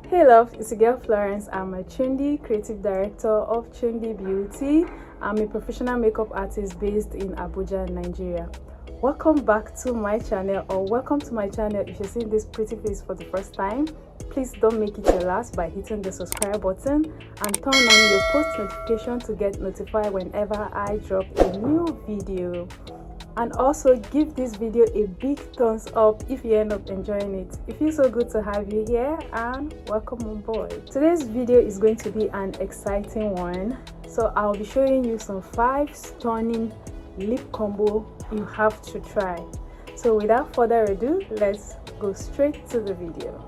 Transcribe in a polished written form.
Hey love, it's your girl Florence. I'm a Chundi, creative director of Chundibeauty. I'm a professional makeup artist based in Abuja, Nigeria. Welcome back to my channel, or welcome to my channel if you're seeing this pretty face for the first time. Please don't make it your last by hitting the subscribe button and turn on your post notification to get notified whenever I drop a new video. And also give this video a big thumbs up if you end up enjoying it. It feels so good to have you here, and welcome on board. Today's video is going to be an exciting one. So I'll be showing you some 5 stunning lip combo you have to try. So without further ado, let's go straight to the video.